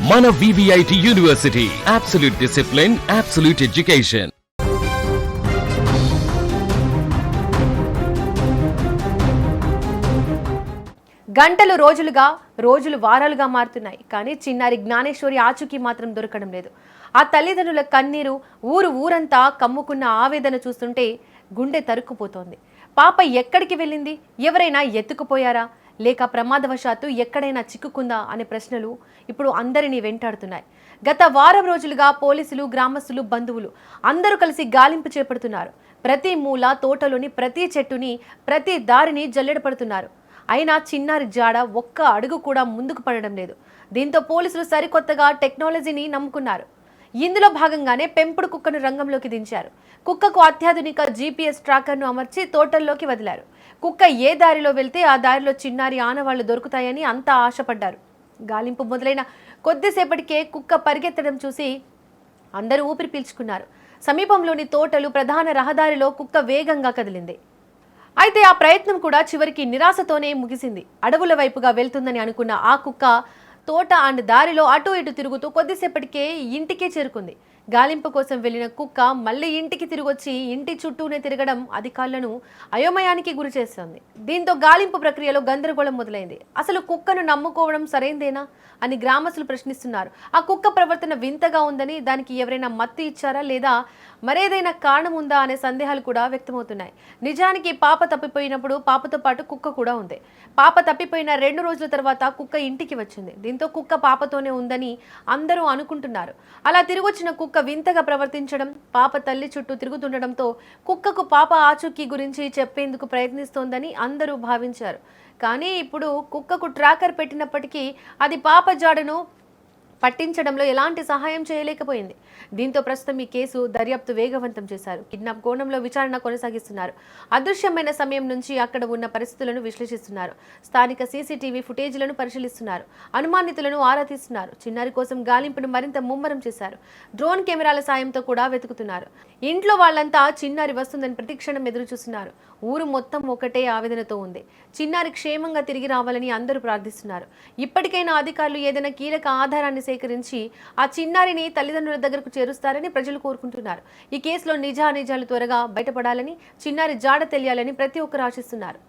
మన VVIT university, absolute discipline, absolute education. గంటలు రోజులు వారాలుగా మారుతున్నాయి. కానీ చిన్నారి జ్ఞానేశ్వరి ఆచూకీ మాత్రం దొరకడం లేదు. ఆ తల్లిదండ్రుల కన్నీరు ఊరంతా కమ్ముకున్న ఆవేదన చూస్తుంటే గుండె తరుక్కుపోతోంది. పాప ఎక్కడికి వెళ్ళింది? ఎవరైనా ఎత్తుకుపోయారా? లేక ప్రమాదవశాత్తు ఎక్కడైనా చిక్కుకుందా అనే ప్రశ్నలు ఇప్పుడు అందరినీ వెంటాడుతున్నాయి. గత వారం రోజులుగా పోలీసులు, గ్రామస్తులు, బంధువులు అందరూ కలిసి గాలింపు చేపడుతున్నారు. ప్రతి మూల, తోటలోని ప్రతి చెట్టుని, ప్రతి దారిని జల్లెడపడుతున్నారు. అయినా చిన్నారి జాడ ఒక్క అడుగు కూడా ముందుకు పడడం లేదు. దీంతో పోలీసులు సరికొత్తగా టెక్నాలజీని నమ్ముకున్నారు. ఇందులో భాగంగానే పెంపుడు కుక్కను రంగంలోకి దించారు. కుక్కకు అత్యాధునిక GPS ట్రాకర్ను అమర్చి తోటల్లోకి వదిలారు. కుక్క ఏ దారిలో వెళ్తే ఆ దారిలో చిన్నారి ఆనవాళ్లు దొరుకుతాయని అంతా ఆశపడ్డారు. గాలింపు మొదలైన కొద్దిసేపటికే కుక్క పరిగెత్తడం చూసి అందరూ ఊపిరి పీల్చుకున్నారు. సమీపంలోని తోటలు, ప్రధాన రహదారిలో కుక్క వేగంగా కదిలింది. అయితే ఆ ప్రయత్నం కూడా చివరికి నిరాశతోనే ముగిసింది. అడవుల వైపుగా వెళ్తుందని అనుకున్న ఆ కుక్క తోట అండ్ దారిలో అటు ఇటు తిరుగుతూ కొద్దిసేపటికే ఇంటికే చేరుకుంది. గాలింపు కోసం వెళ్లిన కుక్క మళ్ళీ ఇంటికి తిరిగొచ్చి ఇంటి చుట్టూనే తిరగడం అధికారులను అయోమయానికి గురి చేస్తుంది. దీంతో గాలింపు ప్రక్రియలో గందరగోళం మొదలైంది. అసలు కుక్కను నమ్ముకోవడం సరైందేనా అని గ్రామస్తులు ప్రశ్నిస్తున్నారు. ఆ కుక్క ప్రవర్తన వింతగా ఉందని, దానికి ఎవరైనా మత్తు ఇచ్చారా లేదా మరేదైనా కారణం ఉందా అనే సందేహాలు కూడా వ్యక్తమవుతున్నాయి. నిజానికి పాప తప్పిపోయినప్పుడు పాపతో పాటు కుక్క కూడా ఉంది. పాప తప్పిపోయిన 2 రోజుల తర్వాత కుక్క ఇంటికి వచ్చింది. దీంతో కుక్క పాపతోనే ఉందని అందరూ అనుకుంటున్నారు. అలా తిరిగొచ్చిన కుక్క వింతగా ప్రవర్తించడం, పాప తల్లి చుట్టూ తిరుగుతుండడంతో కుక్కకు పాప ఆచూకీ గురించి చెప్పేందుకు ప్రయత్నిస్తోందని అందరూ భావించారు. కానీ ఇప్పుడు కుక్కకు ట్రాకర్ పెట్టినప్పటికీ అది పాప జాడను పట్టించడంలో ఎలాంటి సహాయం చేయలేకపోయింది. దీంతో ప్రస్తుతం ఈ కేసు దర్యాప్తు వేగవంతం చేశారు. కిడ్నాప్ కోణంలో విచారణ కొనసాగిస్తున్నారు. అదృశ్యమైన సమయం నుంచి అక్కడ ఉన్న పరిస్థితులను విశ్లేషిస్తున్నారు. స్థానిక CCTV ఫుటేజీలను పరిశీలిస్తున్నారు. అనుమానితులను ఆరా తీస్తున్నారు. చిన్నారి కోసం గాలింపును మరింత ముమ్మరం చేశారు. డ్రోన్ కెమెరాల సాయంతో కూడా వెతుకుతున్నారు. ఇంట్లో వాళ్ళంతా చిన్నారి వస్తుందని ప్రతిక్షణం ఎదురు చూస్తున్నారు. ఊరు మొత్తం ఒకటే ఆవేదనతో ఉంది. చిన్నారి క్షేమంగా తిరిగి రావాలని అందరూ ప్రార్థిస్తున్నారు. ఇప్పటికైనా అధికారులు ఏదైనా కీలక ఆధారాన్ని సేకరించి ఆ చిన్నారిని తల్లిదండ్రుల దగ్గరకు చేరుస్తారని ప్రజలు కోరుకుంటున్నారు. ఈ కేసులో నిజానిజాలు త్వరగా బయటపడాలని, చిన్నారి జాడ తెలియాలని ప్రతి ఒక్కరు ఆశిస్తున్నారు.